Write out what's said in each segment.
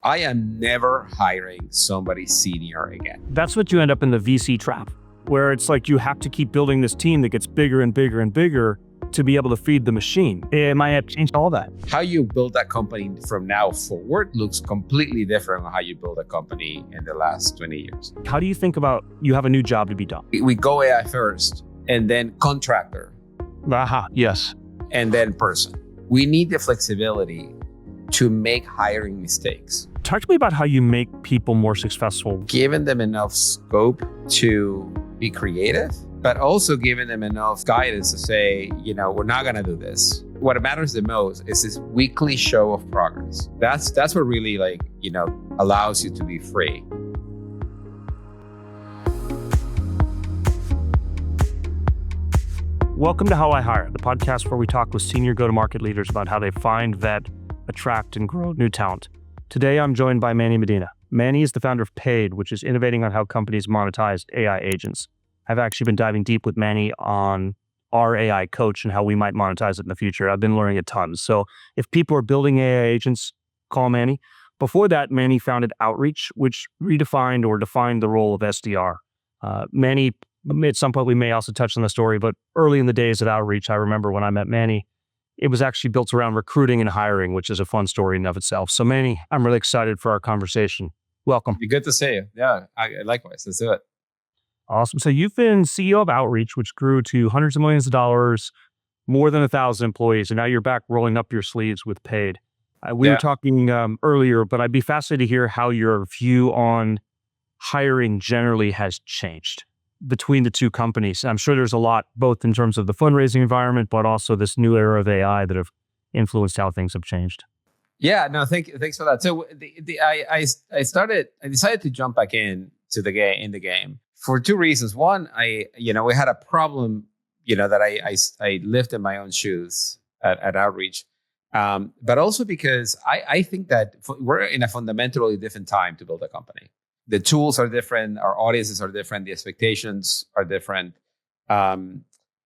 I am never hiring somebody senior again. That's what you end up in the VC trap, where it's like you have to keep building this team that gets bigger and bigger and bigger to be able to feed the machine. It might have changed all that. How you build that company from now forward looks completely different from how you build a company in the last 20 years. How do you think about you have a new job to be done? We go AI first, and then contractor, Yes. and then person. We need the flexibility to make hiring mistakes. Talk to me about how you make people more successful. Giving them enough scope to be creative, but also giving them enough guidance to say, we're not going to do this. What matters the most is this weekly show of progress. That's what really allows you to be free. Welcome to How I Hire, the podcast where we talk with senior go-to-market leaders about how they find, vet, attract, and grow new talent. Today, I'm joined by Manny Medina. Manny is the founder of Paid, which is innovating on how companies monetize AI agents. I've actually been diving deep with Manny on our AI coach and how we might monetize it in the future. I've been learning a ton. So if people are building AI agents, call Manny. Before that, Manny founded Outreach, which redefined or defined the role of SDR. Manny, at some point, we may also touch on the story, but early in the days at Outreach, I remember when I met Manny, it was actually built around recruiting and hiring, which is a fun story in and of itself. So Manny, I'm really excited for our conversation. Welcome. Good to see you. Yeah, likewise. Let's do it. Awesome. So you've been CEO of Outreach, which grew to hundreds of millions of dollars, more than 1,000 employees, and now you're back rolling up your sleeves with Paid. We were talking earlier, but I'd be fascinated to hear how your view on hiring generally has changed between the two companies. I'm sure there's a lot, both in terms of the fundraising environment, but also this new era of AI that have influenced how things have changed. Yeah, no, thanks for that. So I decided to jump back in the game for two reasons. One, we had a problem, that I lived in my own shoes at Outreach, but also because I think that we're in a fundamentally different time to build a company. The tools are different, our audiences are different, the expectations are different, and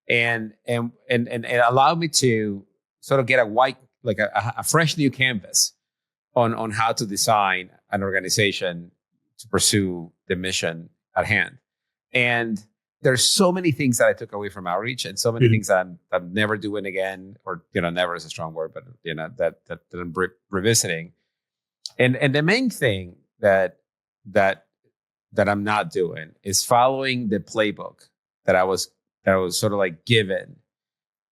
it allowed me to sort of get a fresh new canvas on how to design an organization to pursue the mission at hand. And there's so many things that I took away from Outreach, and so many things that I'm never doing again, or never is a strong word, but that I'm revisiting. And the main thing that I'm not doing is following the playbook that I was sort of like given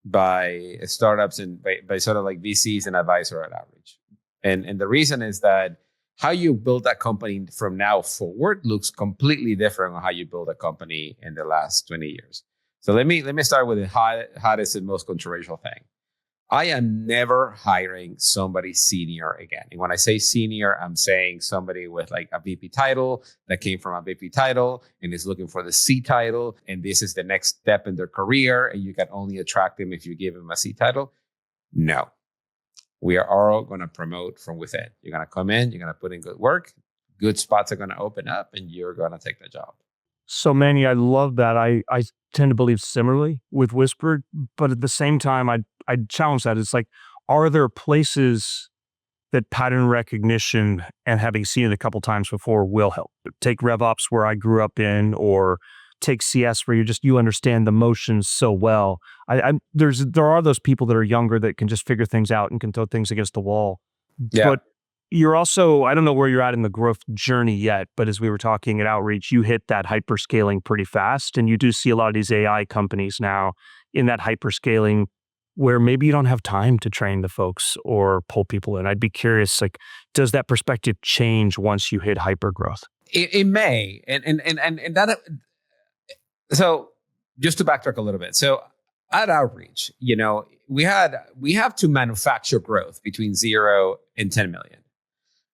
by startups and by sort of like VCs and advisor at Outreach. And the reason is that how you build that company from now forward looks completely different from how you build a company in the last 20 years. So let me start with the hottest and most controversial thing. I am never hiring somebody senior again. And when I say senior, I'm saying somebody with like a VP title that came from a VP title and is looking for the C title. And this is the next step in their career. And you can only attract them if you give them a C title. No, we are all going to promote from within. You're going to come in, you're going to put in good work, good spots are going to open up, and you're going to take the job. So Manny, I love that. I tend to believe similarly with Whispered, but at the same time, I'd challenge that. It's like, are there places that pattern recognition and having seen it a couple times before will help? Take RevOps where I grew up in, or take CS where you understand the motions so well. There are those people that are younger that can just figure things out and can throw things against the wall. Yeah. But you're also, I don't know where you're at in the growth journey yet, but as we were talking at Outreach, you hit that hyperscaling pretty fast. And you do see a lot of these AI companies now in that hyperscaling where maybe you don't have time to train the folks or pull people in. I'd be curious, does that perspective change once you hit hypergrowth? It may. And that, so just to backtrack a little bit. So at Outreach, we have to manufacture growth between 0 and 10 million.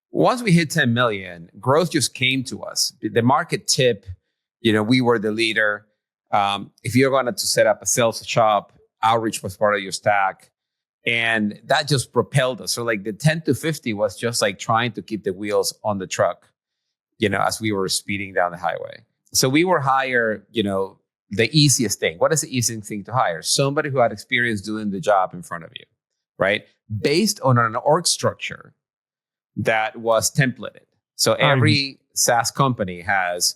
Once we hit 10 million, growth just came to us. The market tip, we were the leader. If you're going to set up a sales shop, Outreach was part of your stack. And that just propelled us. So like the 10 to 50 was just like trying to keep the wheels on the truck, as we were speeding down the highway. So we were hire, the easiest thing. What is the easiest thing to hire? Somebody who had experience doing the job in front of you, right? Based on an org structure that was templated. So every SaaS company has,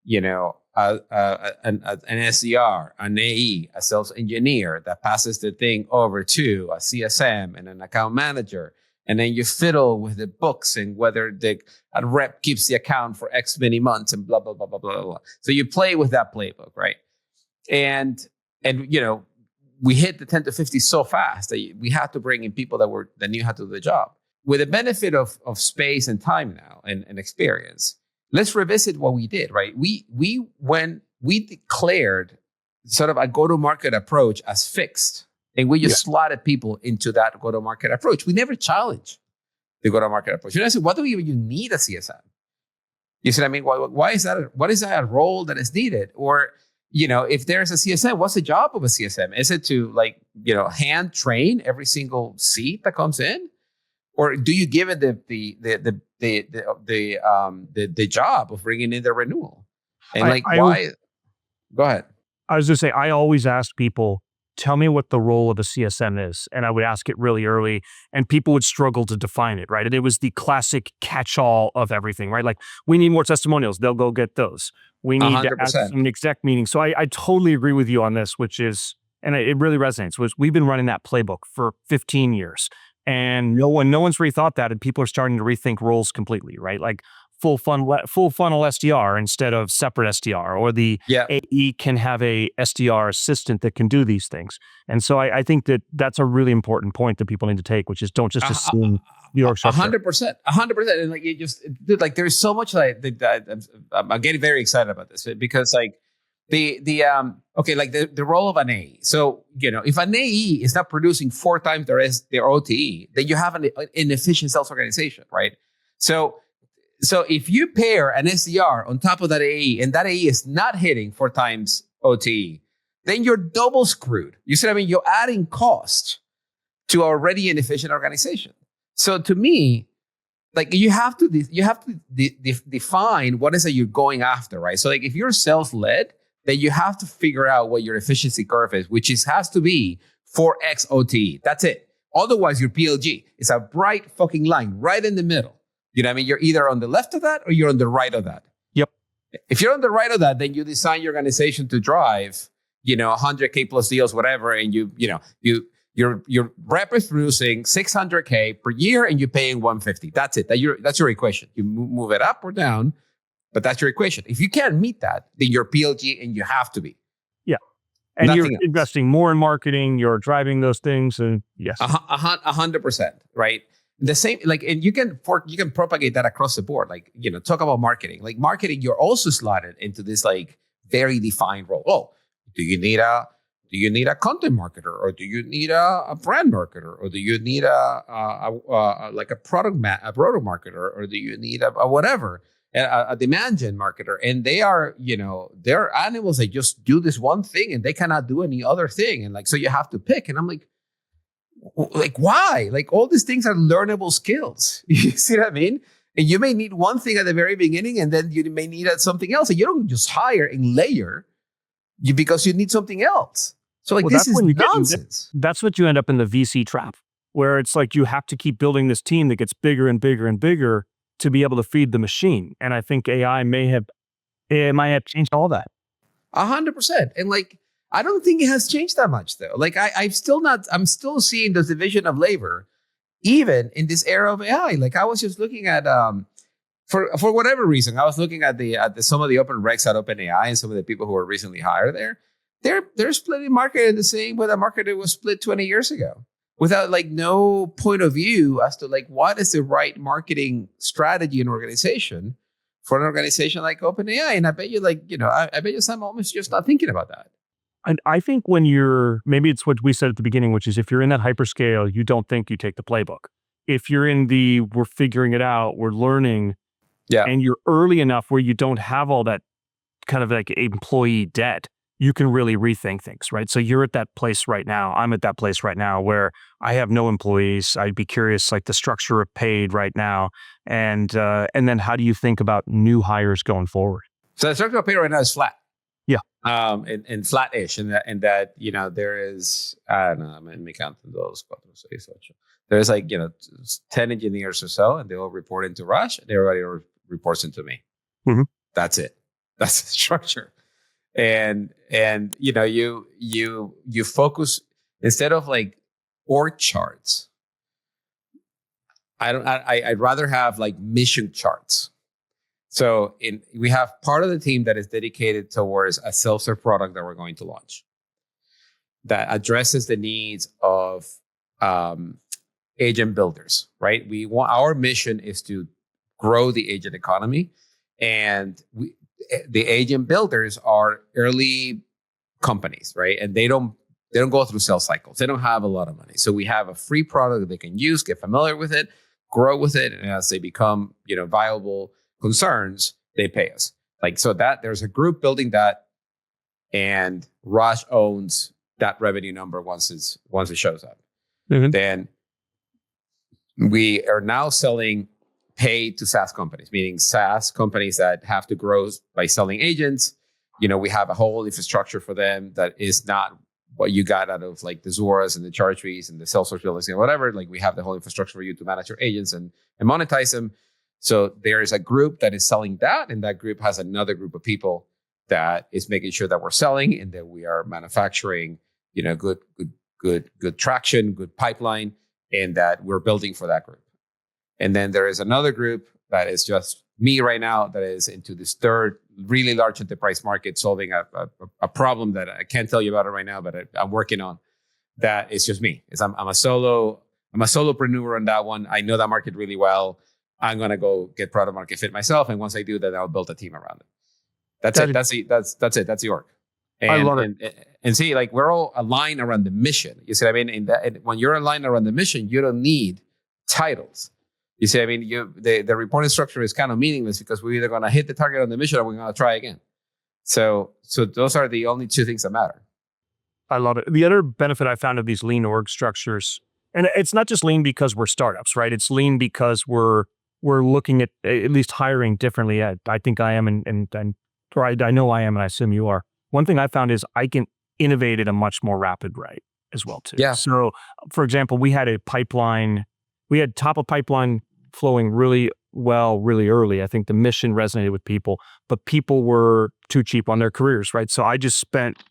an SDR, an AE, a sales engineer that passes the thing over to a CSM and an account manager. And then you fiddle with the books and whether a rep keeps the account for X many months and blah, blah, blah, blah, blah, blah. So you play with that playbook, right? And we hit the 10 to 50 so fast that we had to bring in people that knew how to do the job. With the benefit of space and time now and experience, let's revisit what we did, right? We declared sort of a go-to-market approach as fixed, and we just slotted people into that go-to-market approach. We never challenged the go-to-market approach. I said, what do you need a CSM? You said, I mean, why is that? What is that role that is needed? Or, if there's a CSM, what's the job of a CSM? Is it to hand train every single seat that comes in? Or do you give it the job of bringing in the renewal? And why? Go ahead. I was going to say, I always ask people, tell me what the role of a CSM is. And I would ask it really early, and people would struggle to define it, right? And it was the classic catch-all of everything, right? Like, we need more testimonials. They'll go get those. We need 100%. To ask an exec meeting. So I totally agree with you on this, which is, and it really resonates, was we've been running that playbook for 15 years. And no one's rethought that, and people are starting to rethink roles completely, right? Like full funnel SDR instead of separate SDR, or the AE can have a SDR assistant that can do these things. And so I think that's a really important point that people need to take, which is don't just assume the org structure. 100%. And there's so much I'm getting very excited about this because the role of an AE. So, if an AE is not producing 4 times their OTE, then you have an inefficient sales organization, right? So if you pair an SDR on top of that AE and that AE is not hitting 4 times OTE, then you're double screwed. You see what I mean? You're adding cost to already inefficient organization. So to me, you have to define what is it you're going after, right? So if you're sales-led, then you have to figure out what your efficiency curve is, which has to be 4x OTE. That's it. Otherwise, your PLG is a bright fucking line right in the middle. You know what I mean? You're either on the left of that or you're on the right of that. Yep. If you're on the right of that, then you design your organization to drive, 100K plus deals, whatever, and your rep is producing 600K per year and you're paying 150. That's it. That's your equation. You move it up or down, but that's your equation. If you can't meet that, then you're PLG, and you have to be. Yeah. And nothing you're investing more in marketing, you're driving those things, and yes. 100%, right? The same, and you can propagate that across the board. Talk about marketing. Marketing, you're also slotted into this very defined role. Oh, do you need a content marketer, or do you need a brand marketer, or do you need a product marketer, or do you need a whatever, a demand gen marketer? And they're animals that just do this one thing and they cannot do any other thing. And so you have to pick. And I'm why? All these things are learnable skills. You see what I mean? And you may need one thing at the very beginning, and then you may need something else. And you don't just hire and layer because you need something else. So this is nonsense. That's what you end up in the VC trap, where it's you have to keep building this team that gets bigger and bigger and bigger to be able to feed the machine. And I think AI might have changed all that. 100%. And I don't think it has changed that much though. I'm still seeing the division of labor, even in this era of AI. I was just looking at, for whatever reason, I was looking at some of the open recs at OpenAI and some of the people who were recently hired there. They're splitting market in the same way the market was split 20 years ago, without no point of view as to what is the right marketing strategy and organization for an organization like OpenAI. And I bet you I bet you some almost just not thinking about that. And I think maybe it's what we said at the beginning, which is if you're in that hyperscale, you don't think you take the playbook. If you're in we're figuring it out, we're learning, and you're early enough where you don't have all that kind of employee debt, you can really rethink things, right? So you're at that place right now. I'm at that place right now where I have no employees. I'd be curious, the structure of paid right now. And then how do you think about new hires going forward? So the structure of paid right now is flat. Yeah. And flat-ish, and that there is, I don't know, me cantan dos, cuatro, seis, ocho. There's 10 engineers or so, and they all report into Rush, and everybody reports into me. Mm-hmm. That's it. That's the structure. And you focus instead of like org charts. I'd rather have like mission charts. So we have part of the team that is dedicated towards a self-serve product that we're going to launch that addresses the needs of agent builders, right? Our mission is to grow the agent economy, and the agent builders are early companies, right? And they don't go through sales cycles. They don't have a lot of money. So we have a free product that they can use, get familiar with it, grow with it, and as they become, viable concerns, they pay us. So that there's a group building that, and Rush owns that revenue number once it shows up. Mm-hmm. Then we are now selling pay to SaaS companies, meaning SaaS companies that have to grow by selling agents. We have a whole infrastructure for them that is not what you got out of like the Zuoras and the charge fees and the Salesforce buildings and whatever. Like we have the whole infrastructure for you to manage your agents and monetize them. So there is a group that is selling that, and that group has another group of people that is making sure that we're selling and that we are manufacturing, good traction, good pipeline, and that we're building for that group. And then there is another group that is just me right now that is into this third really large enterprise market, solving a problem that I can't tell you about it right now, but I'm working on. That is just me. I'm a solopreneur on that one. I know that market really well. I'm gonna go get product market fit myself, and once I do that, I'll build a team around it. That's it. That's the org. And, I love it. And see, like we're all aligned around the mission. You see what I mean? And when you're aligned around the mission, you don't need titles. You see, the reporting structure is kind of meaningless because we're either going to hit the target on the mission or we're going to try again. So those are the only two things that matter. I love it. The other benefit I found of these lean org structures, and it's not just lean because we're startups, right? It's lean because we're looking at least hiring differently. I think I am, or I know I am, and I assume you are. One thing I found is I can innovate at a much more rapid rate as well too. Yeah. So, for example, we had top of pipeline flowing really well, really early. I think the mission resonated with people, but people were too cheap on their careers, right? So I just spent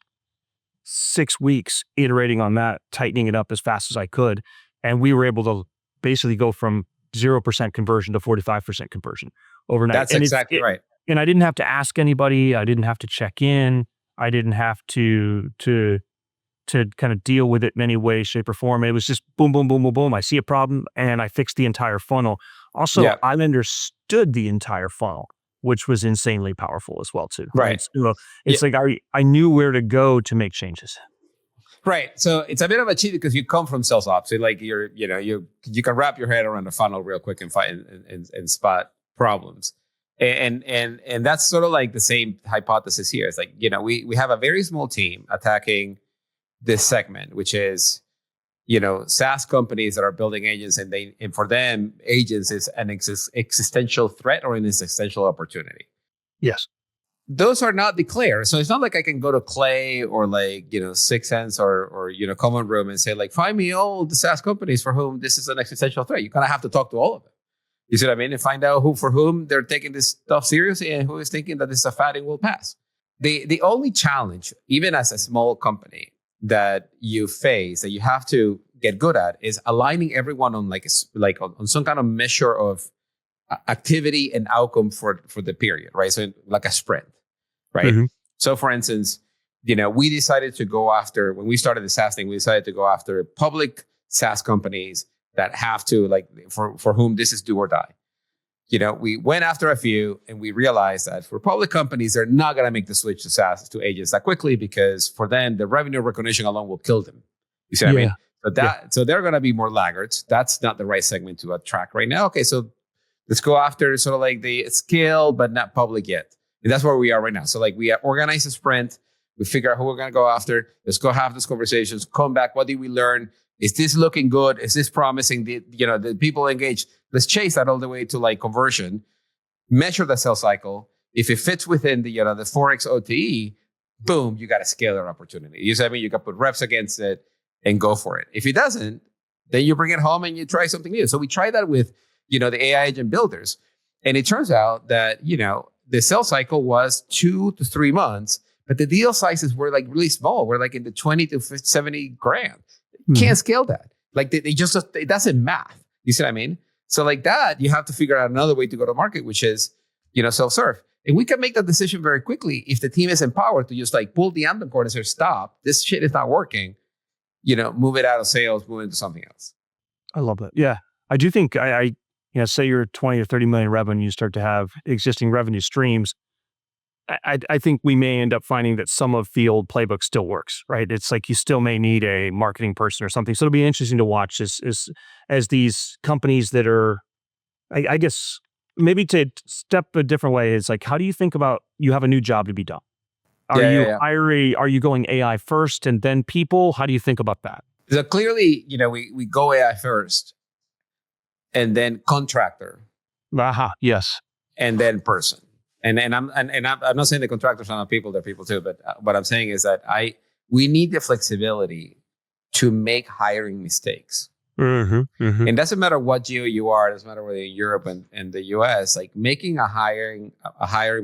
6 weeks iterating on that, tightening it up as fast as I could. And we were able to basically go from 0% conversion to 45% conversion overnight. That's exactly right. And I didn't have to ask anybody. I didn't have to check in. I didn't have to kind of deal with it in any way, shape, or form. It was just boom, boom, boom, boom, boom. I see a problem and I fixed the entire funnel. Also, I understood the entire funnel, which was insanely powerful as well too. Right. So it's like I knew where to go to make changes. Right. So it's a bit of a cheat because you come from sales ops. So like you can wrap your head around the funnel real quick and find and spot problems. And that's sort of like the same hypothesis here. It's like, we have a very small team attacking this segment, which is, SaaS companies that are building agents, and for them, agents is an existential threat or an existential opportunity. Yes. Those are not declared. So it's not like I can go to Clay or like, Sixth Sense or Common Room and say like, find me all the SaaS companies for whom this is an existential threat. You kind of have to talk to all of them. You see what I mean? And find out for whom they're taking this stuff seriously and who is thinking that this is a fad and will pass. The only challenge, even as a small company, that you face, that you have to get good at, is aligning everyone on on some kind of measure of activity and outcome for the period, right? So like a sprint, right? Mm-hmm. So for instance, we decided to go after, when we started the SaaS thing, we decided to go after public SaaS companies that have to, like, for whom this is do or die. We went after a few and we realized that for public companies, they're not going to make the switch to SaaS, to agents that quickly, because for them, the revenue recognition alone will kill them. You see what I mean? So they're going to be more laggards. That's not the right segment to attract right now. Okay, so let's go after sort of like the scale, but not public yet. And that's where we are right now. So like we organize a sprint. We figure out who we're going to go after. Let's go have those conversations. Come back. What did we learn? Is this looking good? Is this promising? The people engaged. Let's chase that all the way to like conversion. Measure the sales cycle. If it fits within the 4x OTE, boom, you got a scalar opportunity. You see what I mean? You got to put reps against it and go for it. If it doesn't, then you bring it home and you try something new. So we tried that with, the AI agent builders. And it turns out that, the sales cycle was 2 to 3 months, but the deal sizes were like really small. We're like in the 20 to 70 grand. You can't scale that. Like they just, it doesn't math. You see what I mean? So like that, you have to figure out another way to go to market, which is, self-serve. And we can make that decision very quickly if the team is empowered to just like pull the ambient cord and say, stop, this shit is not working. Move it out of sales, move it into something else. I love that. Yeah. I do think say you're 20 or 30 million revenue, you start to have existing revenue streams. I think we may end up finding that some of the old playbook still works, right? It's like you still may need a marketing person or something. So it'll be interesting to watch as these companies that are, I guess, maybe to step a different way is like, how do you think about, you have a new job to be done? Are you going AI first and then people? How do you think about that? So clearly, we go AI first and then contractor. Yes. And then person. And I'm not saying the contractors are not people, they're people too, but what I'm saying is that we need the flexibility to make hiring mistakes. And it doesn't matter what geo you are, it doesn't matter whether you're in Europe and the US, like making a hiring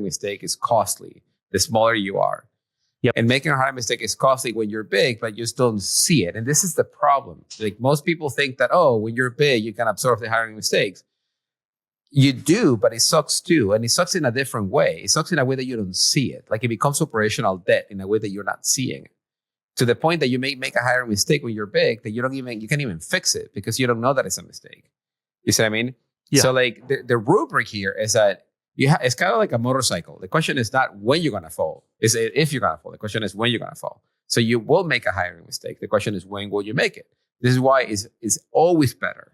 mistake is costly the smaller you are. Yep. And making a hiring mistake is costly when you're big, but you still don't see it. And this is the problem. Like most people think that, when you're big, you can absorb the hiring mistakes. You do, but it sucks too. And it sucks in a different way. It sucks in a way that you don't see it. Like it becomes operational debt in a way that you're not seeing it. To the point that you may make a hiring mistake when you're big that you can't even fix it because you don't know that it's a mistake. You see what I mean? Yeah. So like the rubric here is that it's kind of like a motorcycle. The question is not when you're going to fall. It's if you're going to fall. The question is when you're going to fall. So you will make a hiring mistake. The question is when will you make it? This is why it's always better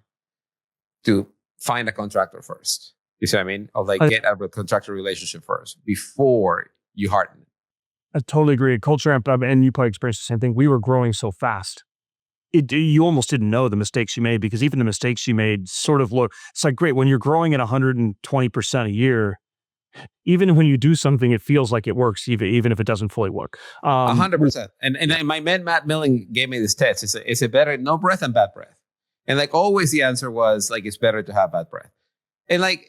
to find a contractor first. You see what I mean? Or like get a contractor relationship first before you harden it. I totally agree. Culture and you probably experienced the same thing. We were growing so fast. You almost didn't know the mistakes you made because even the mistakes you made sort of look, it's like, great, when you're growing at 120% a year, even when you do something, it feels like it works, even if it doesn't fully work. 100%. And my man, Matt Milling, gave me this test. Is it better, no breath and bad breath? And like always the answer was like, it's better to have bad breath. And like,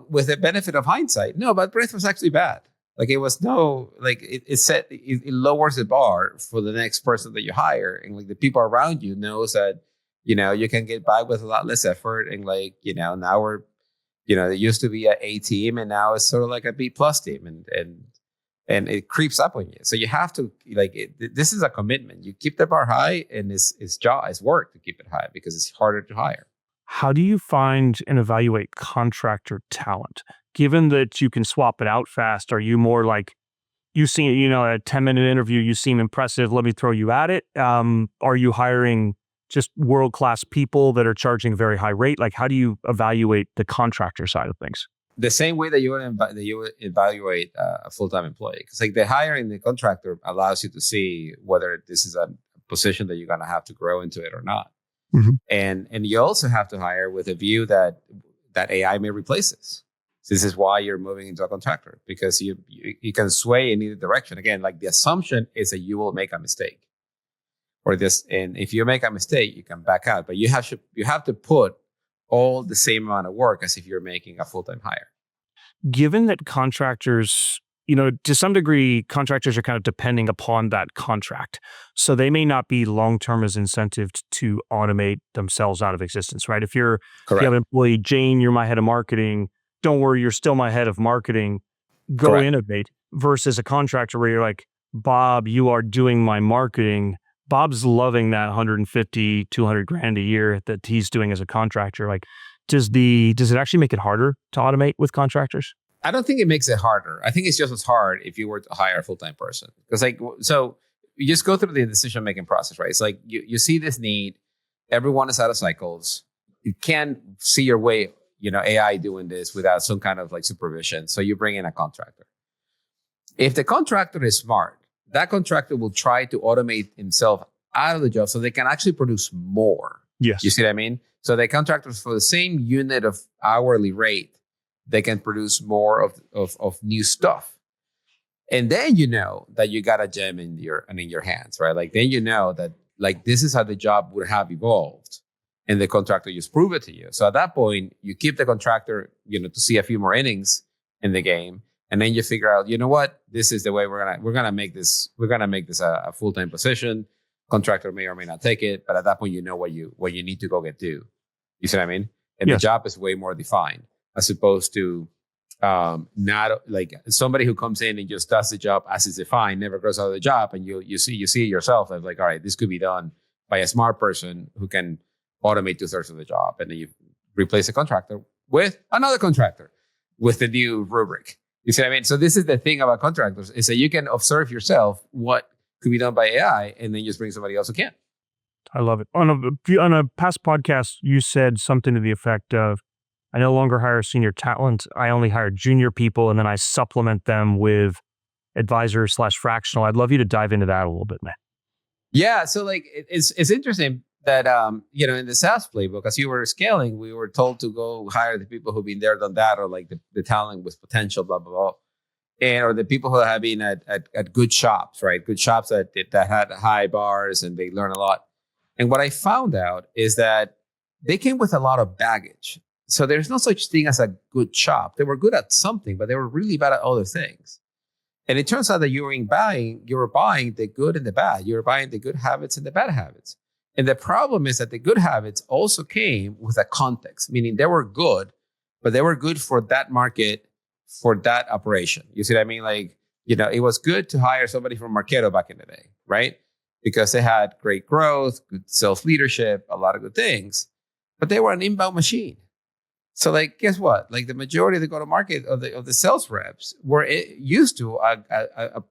with the benefit of hindsight, no, bad breath was actually bad. Like it was it lowers the bar for the next person that you hire. And like the people around you knows that, you can get by with a lot less effort. And like, now we're, there used to be an A team and now it's sort of like a B+ team and it creeps up on you. So you have to this is a commitment. You keep the bar high and it's work to keep it high because it's harder to hire. How do you find and evaluate contractor talent? Given that you can swap it out fast, are you more like, you see, a 10-minute interview, you seem impressive, let me throw you at it? Are you hiring just world-class people that are charging a very high rate? Like, how do you evaluate the contractor side of things? The same way that you would evaluate a full-time employee. Because like the hiring the contractor allows you to see whether this is a position that you're going to have to grow into it or not. Mm-hmm. And you also have to hire with a view that AI may replace this. This is why you're moving into a contractor, because you can sway in either direction. Again, like the assumption is that you will make a mistake, and if you make a mistake, you can back out. But you have to put all the same amount of work as if you're making a full-time hire. Given that contractors, to some degree, contractors are kind of depending upon that contract. So they may not be long-term as incentived to automate themselves out of existence, right? If you have an employee, Jane, you're my head of marketing, don't worry, you're still my head of marketing, go innovate, versus a contractor where you're like, Bob, you are doing my marketing. Bob's loving that 150, 200 grand a year that he's doing as a contractor. Like, does it actually make it harder to automate with contractors? I don't think it makes it harder. I think it's just as hard if you were to hire a full-time person. Because so you just go through the decision-making process, right? It's like you see this need, everyone is out of cycles. You can't see your way, AI doing this without some kind of like supervision. So you bring in a contractor. If the contractor is smart, that contractor will try to automate himself out of the job so they can actually produce more. Yes. You see what I mean? So the contractors, for the same unit of hourly rate, they can produce more of new stuff. And then you know that you got a gem in your hands, right? Like then you know that like this is how the job would have evolved, and the contractor just prove it to you. So at that point, you keep the contractor, to see a few more innings in the game, and then you figure out, you know what, this is the way we're gonna make this a full-time position. Contractor may or may not take it, but at that point, you know what you need to go do. You see what I mean? And Yes. the job is way more defined as opposed to not like somebody who comes in and just does the job as it's defined, never grows out of the job, and you see it yourself as like, all right, this could be done by a smart person who can automate 2/3 of the job, and then you replace a contractor with another contractor with the new rubric. You see what I mean? So this is the thing about contractors is that you can observe yourself what could be done by AI, and then just bring somebody else who can. I love it. On a past podcast, you said something to the effect of, I no longer hire senior talent. I only hire junior people, and then I supplement them with advisor/fractional. I'd love you to dive into that a little bit, man. Yeah. So like it's interesting that in the SaaS playbook, as you were scaling, we were told to go hire the people who've been there, done that, or like the talent with potential, blah blah blah. Or the people who have been at good shops, right? Good shops that had high bars and they learn a lot. And what I found out is that they came with a lot of baggage. So there's no such thing as a good shop. They were good at something, but they were really bad at other things. And it turns out that you were buying the good and the bad. You were buying the good habits and the bad habits. And the problem is that the good habits also came with a context, meaning they were good, but they were good for that market, for that operation. You see what I mean? Like, it was good to hire somebody from Marketo back in the day, right? Because they had great growth, good sales leadership, a lot of good things, but they were an inbound machine. So like, guess what? Like the majority of the go-to-market of the sales reps were used to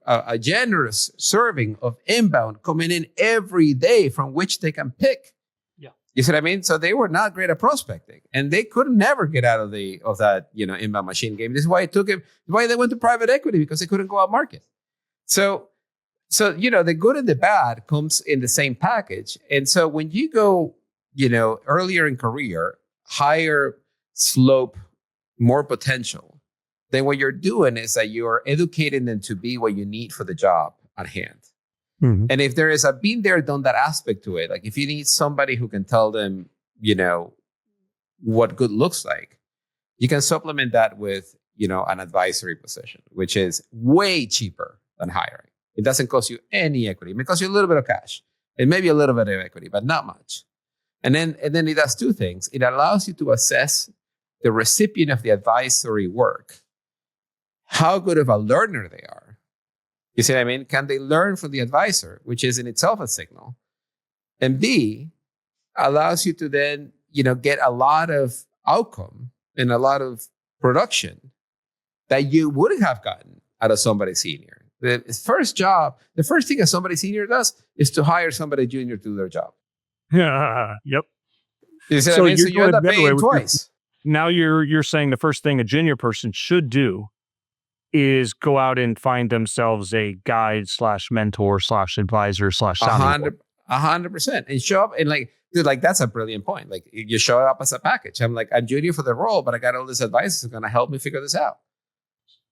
a generous serving of inbound coming in every day from which they can pick. Yeah. You see what I mean? So they were not great at prospecting, and they could never get out of that inbound machine game. This is why why they went to private equity, because they couldn't go out market. So the good and the bad comes in the same package. And so when you go, earlier in career, higher slope, more potential, then what you're doing is that you're educating them to be what you need for the job at hand. Mm-hmm. And if there is a been there, done that aspect to it, like if you need somebody who can tell them, what good looks like, you can supplement that with, an advisory position, which is way cheaper than hiring. It doesn't cost you any equity. It may cost you a little bit of cash and maybe a little bit of equity, but not much. And then it does two things. It allows you to assess the recipient of the advisory work, how good of a learner they are. You see what I mean? Can they learn from the advisor, which is in itself a signal? And B, allows you to then, get a lot of outcome and a lot of production that you wouldn't have gotten out of somebody senior. The first thing a somebody senior does is to hire somebody junior to do their job. Yeah. Yep. You see what I mean? So you end up paying twice. Now you're saying the first thing a junior person should do is go out and find themselves a guide/mentor/advisor/ 100%, and show up and like, dude, like that's a brilliant point. Like you show up as a package. I'm junior for the role, but I got all this advice that's going to help me figure this out.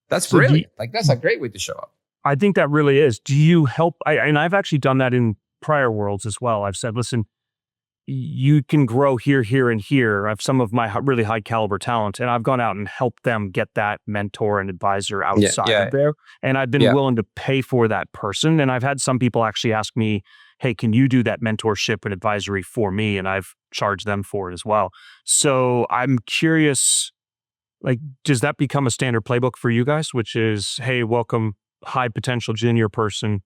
That's brilliant. That's a great way to show up. I think that really is. Do you help? And I've actually done that in prior worlds as well. I've said, listen, you can grow here, here, and here. I have some of my really high caliber talent, and I've gone out and helped them get that mentor and advisor outside of there. And I've been willing to pay for that person. And I've had some people actually ask me, hey, can you do that mentorship and advisory for me? And I've charged them for it as well. So I'm curious, like, does that become a standard playbook for you guys, which is, hey, welcome, high potential junior person.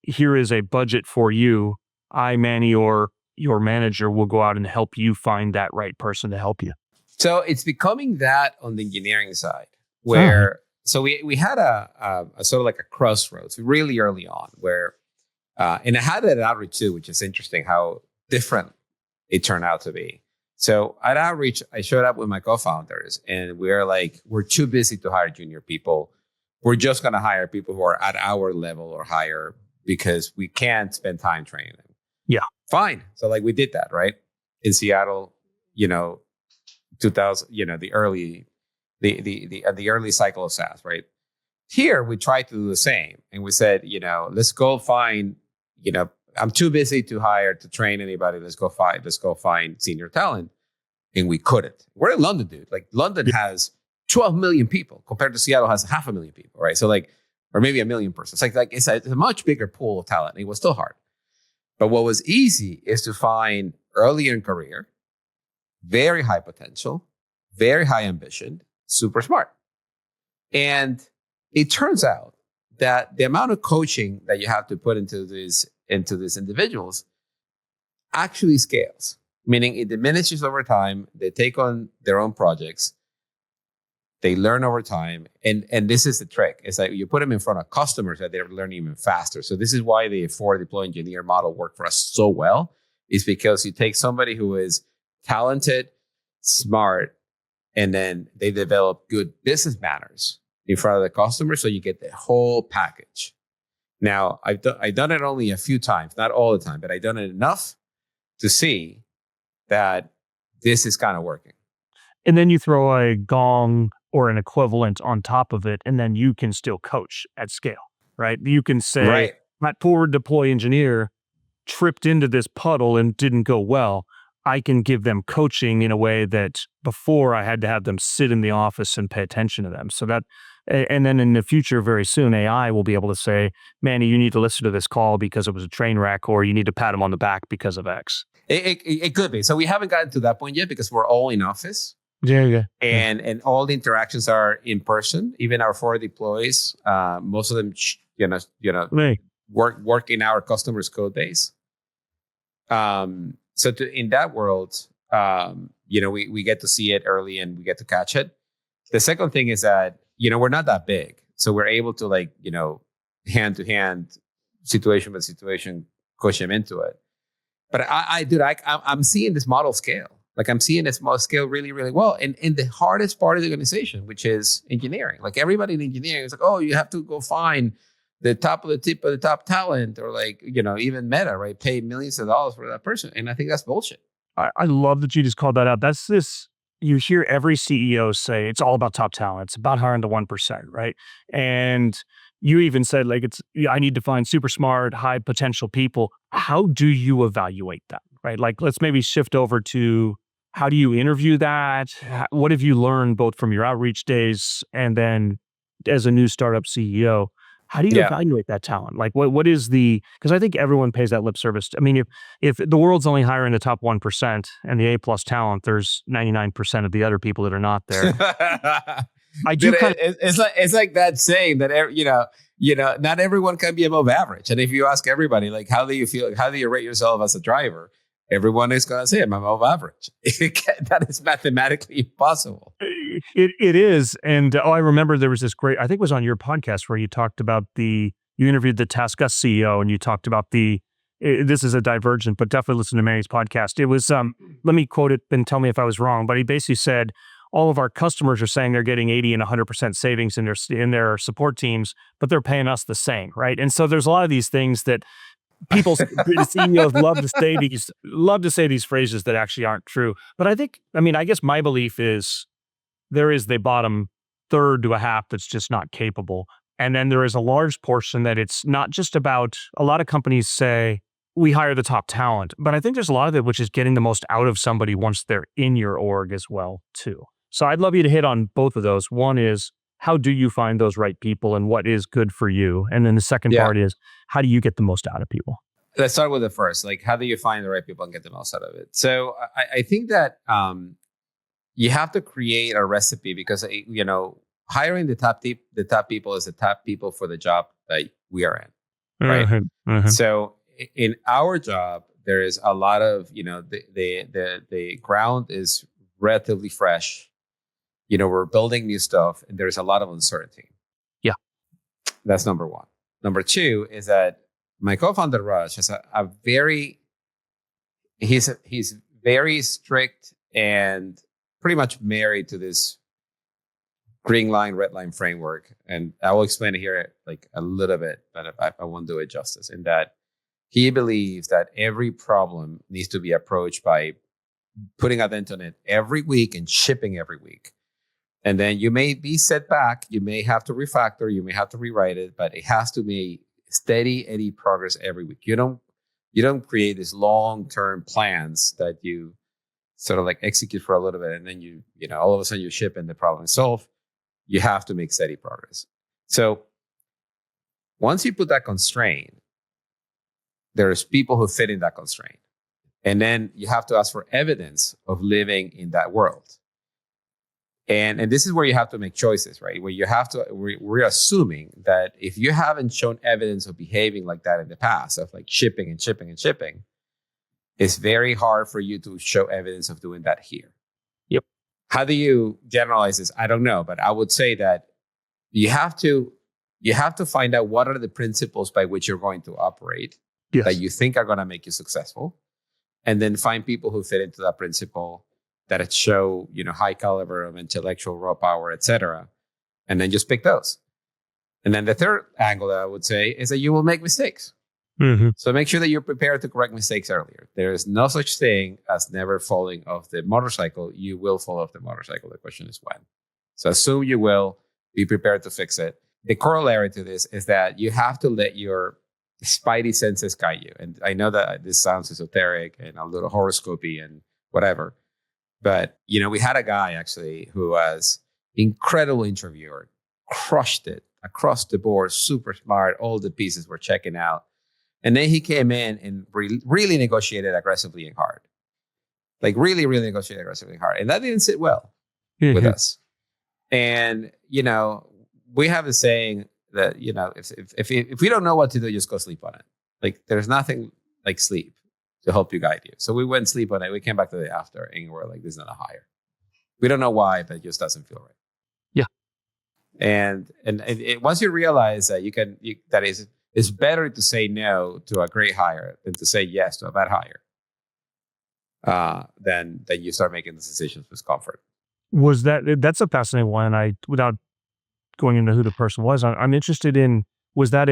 Here is a budget for you. I, Manny, or your manager will go out and help you find that right person to help you. So it's becoming that on the engineering side, where so we had a sort of like a crossroads really early on, where and I had it at Outreach too, which is interesting how different it turned out to be. So at Outreach, I showed up with my co-founders, and we're too busy to hire junior people. We're just going to hire people who are at our level or higher because we can't spend time training them. Yeah. Fine. So we did that, right? In Seattle, 2000, the early cycle of SaaS, right? Here we tried to do the same, and we said, let's go find, I'm too busy to hire to train anybody. Let's go find senior talent, and we couldn't. We're in London, dude. Like London has 12 million people compared to Seattle has 500,000 people, right? So or maybe 1 million persons. It's a much bigger pool of talent. It was still hard. But what was easy is to find early in career, very high potential, very high ambition, super smart. And it turns out that the amount of coaching that you have to put into these individuals actually scales, meaning it diminishes over time. They take on their own projects. They learn over time. And this is the trick. It's like you put them in front of customers that they're learning even faster. So this is why the forward deploy engineer model worked for us so well, is because you take somebody who is talented, smart, and then they develop good business manners in front of the customer, so you get the whole package. Now, I've done it only a few times, not all the time, but I've done it enough to see that this is kind of working. And then you throw a gong or an equivalent on top of it, and then you can still coach at scale, right? You can say, right, that forward deploy engineer tripped into this puddle and didn't go well. I can give them coaching in a way that before I had to have them sit in the office and pay attention to them. So that, and then in the future, very soon, AI will be able to say, Manny, you need to listen to this call because it was a train wreck, or you need to pat him on the back because of X. It could be. So we haven't gotten to that point yet because we're all in office. Yeah. And all the interactions are in person. Even our forward deploys, most of them, Right. work in our customers' code base. So in that world, we get to see it early and we get to catch it. The second thing is that, we're not that big. So we're able to hand to hand, situation by situation, push them into it. But I'm seeing this model scale. I'm seeing this model scale really, really well. And in the hardest part of the organization, which is engineering. Everybody in engineering is like, oh, you have to go find the top of the tip of the top talent, or even Meta, right? Pay millions of dollars for that person. And I think that's bullshit. I love that you just called that out. That's this, you hear every CEO say it's all about top talent. It's about hiring the 1%, right? And you even said I need to find super smart, high potential people. How do you evaluate that, right? Let's maybe shift over to, how do you interview that? What have you learned both from your outreach days and then as a new startup CEO? How do you evaluate that talent? What is because I think everyone pays that lip service. I mean, if the world's only hiring the top 1% and the A+ talent, there's 99% of the other people that are not there. It's like that saying that, not everyone can be above average. And if you ask everybody, how do you feel? How do you rate yourself as a driver? Everyone is going to say, I'm above average. That is mathematically impossible. It is. And I remember there was this great, I think it was on your podcast where you talked about you interviewed the TaskUs CEO and you talked about this is a divergent, but definitely listen to Manny's podcast. It was, let me quote it and tell me if I was wrong, but he basically said, all of our customers are saying they're getting 80 and 100% savings in their support teams, but they're paying us the same, right? And so there's a lot of these things that people, CEOs love to say these phrases that actually aren't true. But I guess my belief is there is the bottom third to a half that's just not capable. And then there is a large portion that it's not just about, a lot of companies say, we hire the top talent. But I think there's a lot of it which is getting the most out of somebody once they're in your org as well, too. So I'd love you to hit on both of those. One is, how do you find those right people and what is good for you? And then the second part is, how do you get the most out of people? Let's start with the first. How do you find the right people and get the most out of it? So I think that you have to create a recipe because, hiring the top people is the top people for the job that we are in, right? Mm-hmm. So in our job, there is a lot of, the ground is relatively fresh. We're building new stuff and there's a lot of uncertainty. Yeah. That's number one. Number two is that my co-founder, Raj, has he's very strict and pretty much married to this green line, red line framework. And I will explain it here a little bit, but I won't do it justice, in that he believes that every problem needs to be approached by putting a dent on it every week and shipping every week. And then you may be set back. You may have to refactor. You may have to rewrite it, but it has to be steady, eddy progress every week. You don't create these long-term plans that you sort of like execute for a little bit, and then you know, all of a sudden you ship and the problem is solved. You have to make steady progress. So once you put that constraint, there's people who fit in that constraint. And then you have to ask for evidence of living in that world. And this is where you have to make choices, right? Where you have to, we're assuming that if you haven't shown evidence of behaving like that in the past, of like shipping, it's very hard for you to show evidence of doing that here. Yep. How do you generalize this? I don't know, but I would say that you have to find out what are the principles by which you're going to operate that you think are going to make you successful, and then find people who fit into that principle that show, you know, high caliber of intellectual raw power, etc. And then just pick those. And then the third angle that I would say is that you will make mistakes. Mm-hmm. So make sure that you're prepared to correct mistakes earlier. There is no such thing as never falling off the motorcycle. You will fall off the motorcycle. The question is when. So assume you will. Be prepared to fix it. The corollary to this is that you have to let your spidey senses guide you. And I know that this sounds esoteric and a little horoscopy and whatever, but you know, we had a guy actually who was incredible interviewer, crushed it across the board, super smart. All the pieces were checking out. And then he came in and really negotiated aggressively and hard. Like really, really negotiated aggressively and hard. And that didn't sit well with us. And, you know, we have a saying that, you know, if we don't know what to do, just go sleep on it. Like there's nothing like sleep to help you guide you. So we went and sleep on it. We came back the day after and we're like, this is not a hire. We don't know why, but it just doesn't feel right. Yeah. And once you realize that it's better to say no to a great hire than to say yes to a bad hire, then you start making the decisions with comfort. That's a fascinating one. Without going into who the person was, I'm interested in, was that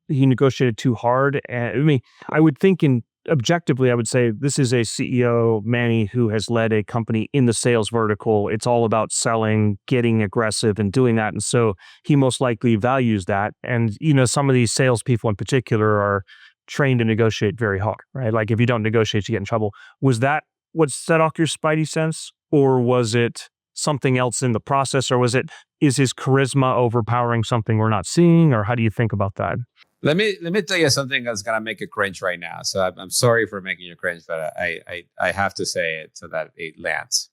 he negotiated too hard? And I mean, I would think objectively, I would say this is a CEO, Manny, who has led a company in the sales vertical. It's all about selling, getting aggressive and doing that. And so he most likely values that. And, you know, some of these salespeople in particular are trained to negotiate very hard, right? Like if you don't negotiate, you get in trouble. Was that what set off your spidey sense? Or was it something else in the process? Or is his charisma overpowering something we're not seeing? Or how do you think about that? Let me tell you something that's gonna make you cringe right now. So I'm sorry for making you cringe, but I have to say it so that it lands.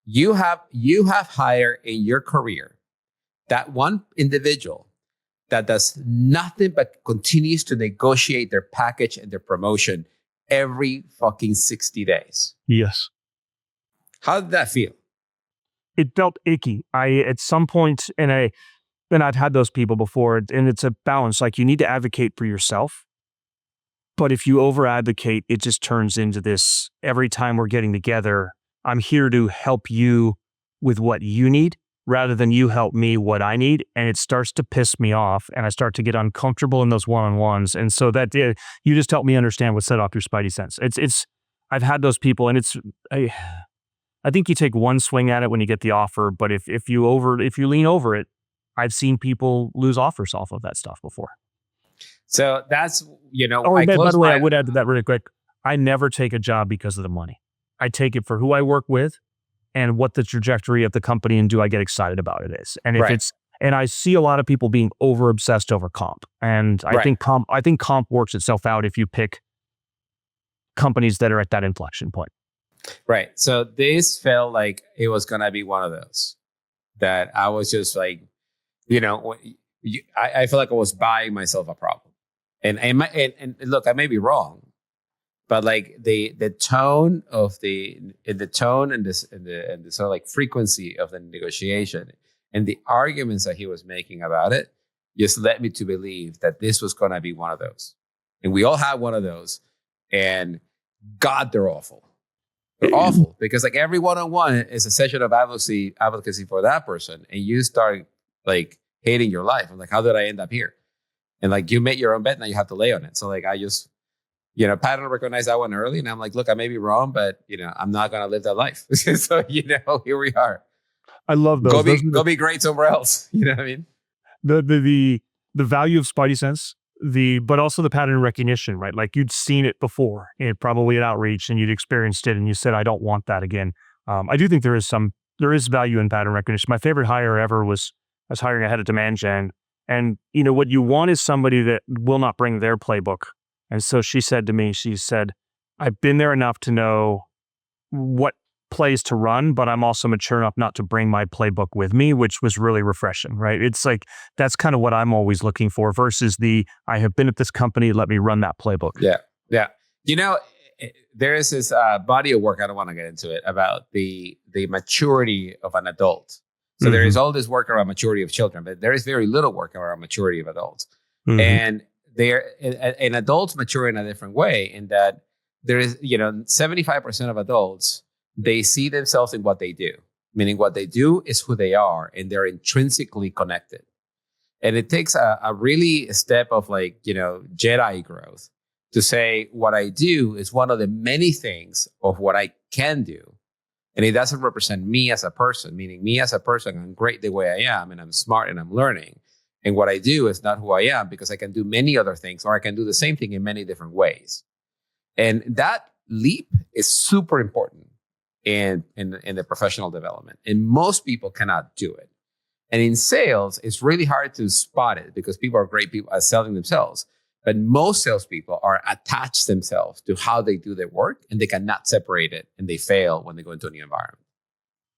You have hired in your career that one individual that does nothing but continues to negotiate their package and their promotion every fucking 60 days. Yes. How did that feel? It felt icky. At some point, and I've had those people before, and it's a balance. Like you need to advocate for yourself, but if you over advocate, it just turns into this. Every time we're getting together, I'm here to help you with what you need, rather than you help me what I need, and it starts to piss me off, and I start to get uncomfortable in those one-on-ones. And so that you just help me understand what set off your spidey sense. It's I've had those people, and I think you take one swing at it when you get the offer, but if you lean over it, I've seen people lose offers off of that stuff before. So that's, you know. Oh, by the way, I would add to that really quick. I never take a job because of the money. I take it for who I work with and what the trajectory of the company and do I get excited about it is. And if and I see a lot of people being over obsessed over comp. And I think comp works itself out if you pick companies that are at that inflection point. Right. So this felt like it was going to be one of those that I was just like, you know, I feel like I was buying myself a problem. And look, I may be wrong, but like the tone of the tone and the sort of like frequency of the negotiation and the arguments that he was making about it just led me to believe that this was going to be one of those. And we all had one of those, and God, they're awful. They're awful because like every one-on-one is a session of advocacy for that person, and you start like hating your life. I'm like, how did I end up here? And like you made your own bet, now you have to lay on it. So like I just, you know, pattern recognized that one early, and I'm like, look, I may be wrong, but you know, I'm not gonna live that life. So you know, here we are. I love those. Go be great somewhere else. You know what I mean? The value of Spidey sense, but also the pattern recognition, right? Like you'd seen it before, and probably at outreach, and you'd experienced it, and you said, "I don't want that again." I do think there is value in pattern recognition. My favorite hire ever was I was hiring a head of demand gen, and what you want is somebody that will not bring their playbook. And so she said to me, she said, "I've been there enough to know what plays to run, but I'm also mature enough not to bring my playbook with me," which was really refreshing, right? It's like, that's kind of what I'm always looking for versus I have been at this company, let me run that playbook. Yeah. Yeah. There is this body of work, I don't want to get into it, about the maturity of an adult. So there is all this work around maturity of children, but there is very little work around maturity of adults. And and adults mature in a different way, in that there is, 75% of adults, they see themselves in what they do, meaning what they do is who they are, and they're intrinsically connected. And it takes a really step of Jedi growth to say, what I do is one of the many things of what I can do. And it doesn't represent me as a person, meaning me as a person, I'm great the way I am, and I'm smart and I'm learning. And what I do is not who I am, because I can do many other things, or I can do the same thing in many different ways. And that leap is super important in the professional development. And most people cannot do it. And in sales, it's really hard to spot it, because people are great people at selling themselves. But most salespeople are attached themselves to how they do their work, and they cannot separate it, and they fail when they go into a new environment.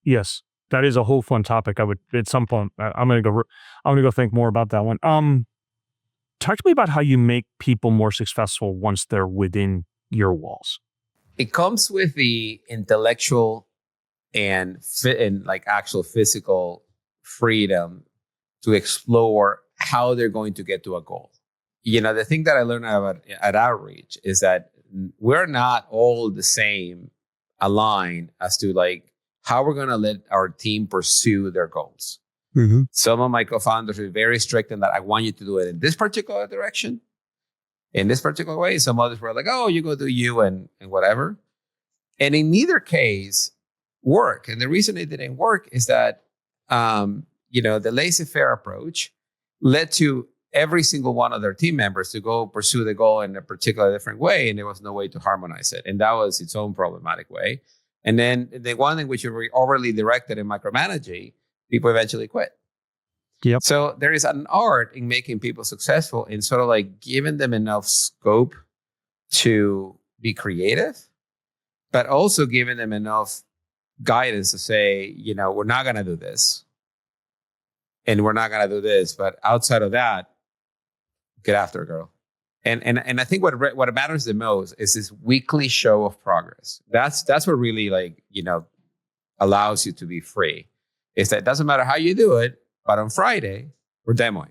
Yes, that is a whole fun topic. I would, at some point, I'm gonna go think more about that one. Talk to me about how you make people more successful once they're within your walls. It comes with the intellectual and actual physical freedom to explore how they're going to get to a goal. The thing that I learned at outreach is that we're not all the same, aligned as to how we're going to let our team pursue their goals. Some of my co-founders are very strict in that. I want you to do it in this particular direction, in this particular way. Some others were like, "Oh, you go do you and whatever." And in neither case work. And the reason it didn't work is that, the laissez-faire approach led to every single one of their team members to go pursue the goal in a particular different way. And there was no way to harmonize it. And that was its own problematic way. And then the one in which you were overly directed and micromanaging, people eventually quit. Yep. So there is an art in making people successful, in sort of giving them enough scope to be creative, but also giving them enough guidance to say, we're not going to do this, and we're not going to do this, but outside of that, get after it, girl. And I think what matters the most is this weekly show of progress. That's what really allows you to be free. Is that it doesn't matter how you do it, but on Friday we're demoing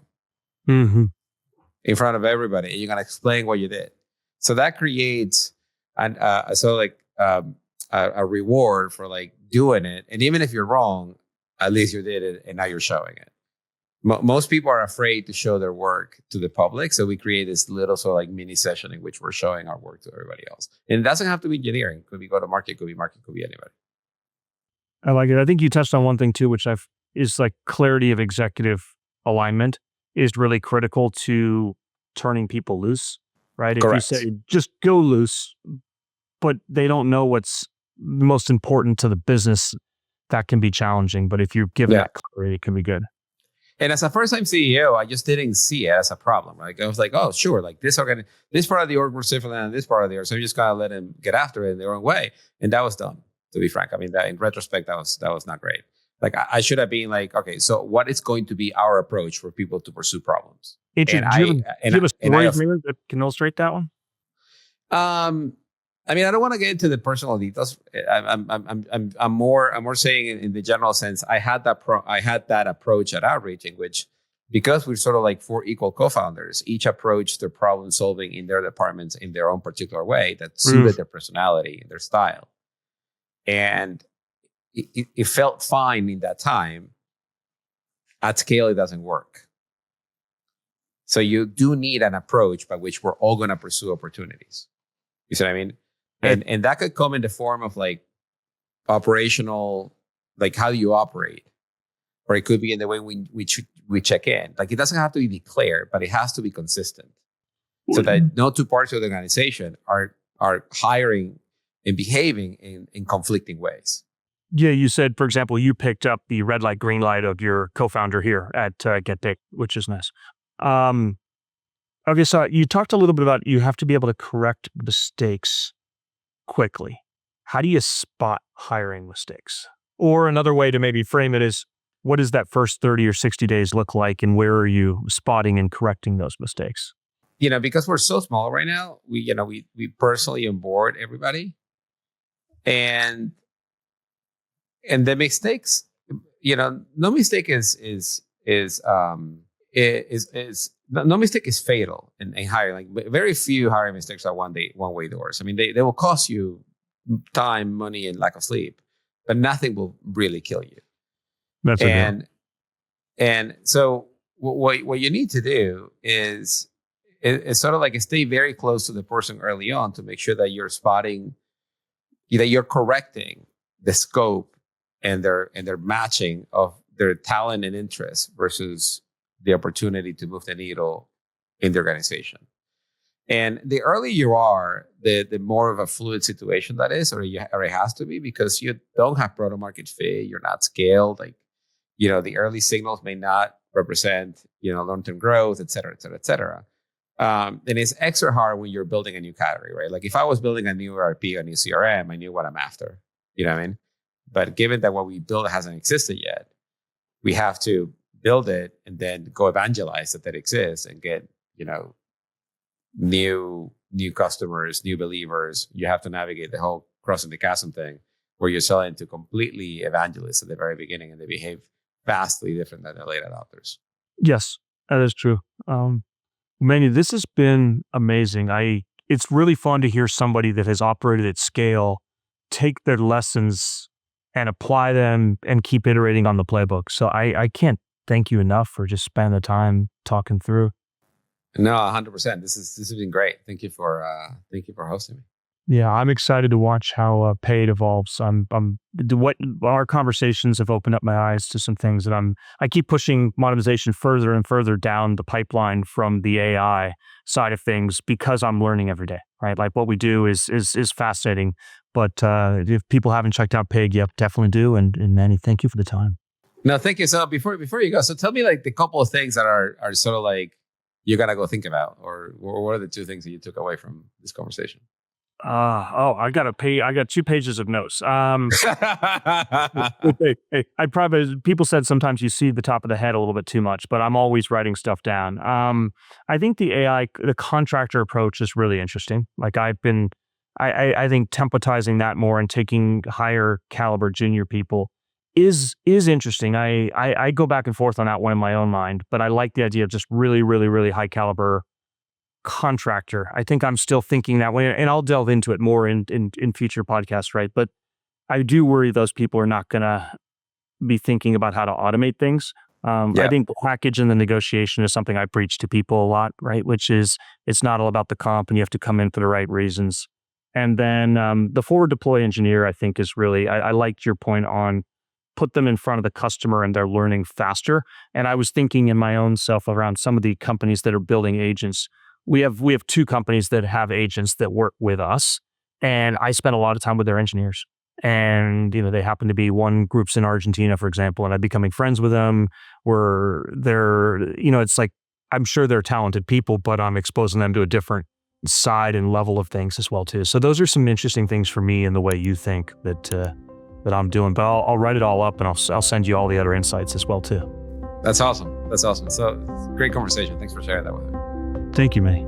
in front of everybody, and you're gonna explain what you did. So that creates a reward for doing it. And even if you're wrong, at least you did it, and now you're showing it. Most people are afraid to show their work to the public. So we create this little sort of mini session in which we're showing our work to everybody else. And it doesn't have to be engineering. It could be go-to-market, could be marketing, could be anybody. I like it. I think you touched on one thing too, which is clarity of executive alignment is really critical to turning people loose, right? Correct. If you say just go loose, but they don't know what's most important to the business, that can be challenging. But if you give that clarity, it can be good. And as a first-time CEO, I just didn't see it as a problem. Right? I was like, "Oh, sure, this part of the org was different than this part of the org, so you just gotta let them get after it in their own way." And that was dumb, to be frank. I mean, that in retrospect, that was not great. I should have been okay, so what is going to be our approach for people to pursue problems? Do you have a story that can illustrate that one? I mean, I don't want to get into the personal details. I'm more saying in the general sense. I had that approach at outreach, in which, because we're sort of 4 equal co-founders, each approached their problem solving in their departments in their own particular way that suited their personality and their style, and it felt fine in that time. At scale, it doesn't work. So you do need an approach by which we're all going to pursue opportunities. You see what I mean? And that could come in the form of operational, how do you operate? or it could be in the way we check in. Like it doesn't have to be declared, but it has to be consistent, so that no two parts of the organization are hiring and behaving in conflicting ways. Yeah, you said, for example, you picked up the red light, green light of your co-founder here at GetBig, which is nice. Okay, so you talked a little bit about you have to be able to correct mistakes quickly. How do you spot hiring mistakes? Or another way to maybe frame it is, what does that first 30 or 60 days look like, and where are you spotting and correcting those mistakes? Because we're so small right now, we personally onboard everybody, and the mistakes, no mistake is no mistake is fatal in hiring. Like very few hiring mistakes are one way doors. I mean, they will cost you time, money, and lack of sleep, but nothing will really kill you. That's and so what you need to do is sort of like stay very close to the person early on to make sure that you're spotting, that you're correcting the scope and their matching of their talent and interest versus the opportunity to move the needle in the organization. And the earlier you are, the more of a fluid situation that is, or it has to be, because you don't have product market fit, you're not scaled. Like, the early signals may not represent, long-term growth, et cetera, et cetera, et cetera. And it's extra hard when you're building a new category, right? Like if I was building a new ERP, a new CRM, I knew what I'm after. You know what I mean? But given that what we build hasn't existed yet, we have to build it and then go evangelize that exists and get, new customers, new believers. You have to navigate the whole crossing the chasm thing where you're selling to completely evangelists at the very beginning, and they behave vastly different than the late adopters. Yes, that is true. Manny, this has been amazing. It's really fun to hear somebody that has operated at scale take their lessons and apply them and keep iterating on the playbook. So I can't thank you enough for just spending the time talking through. No, 100%. This has been great. Thank you for hosting me. Yeah, I'm excited to watch how Paid evolves. What our conversations have opened up my eyes to some things that I keep pushing monetization further and further down the pipeline from the AI side of things because I'm learning every day, right? Like what we do is fascinating, but if people haven't checked out Paid yet, definitely do. And Manny, thank you for the time. No, thank you. So before you go, so tell me like the couple of things that are sort of like you gotta go think about, or what are the two things that you took away from this conversation? I got 2 pages of notes. People said sometimes you see the top of the head a little bit too much, but I'm always writing stuff down. I think the contractor approach is really interesting. Like I think templatizing that more and taking higher caliber junior people is interesting. I go back and forth on that one in my own mind, but I like the idea of just really, really, really high caliber contractor. I think I'm still thinking that way, and I'll delve into it more in future podcasts, right? But I do worry those people are not going to be thinking about how to automate things. I think the package and the negotiation is something I preach to people a lot, right? Which is, it's not all about the comp, and you have to come in for the right reasons. And then the forward deploy engineer, I think, is really, I liked your point on put them in front of the customer and they're learning faster. And I was thinking in my own self around some of the companies that are building agents. We have 2 companies that have agents that work with us, and I spend a lot of time with their engineers. And they happen to be one group's in Argentina, for example, and I'm becoming friends with them. Where they're, it's like I'm sure they're talented people, but I'm exposing them to a different side and level of things as well too. So those are some interesting things for me in the way you think that I'm doing. But I'll write it all up and I'll send you all the other insights as well too. That's awesome. So great conversation. Thanks for sharing that with me. Thank you, Manny.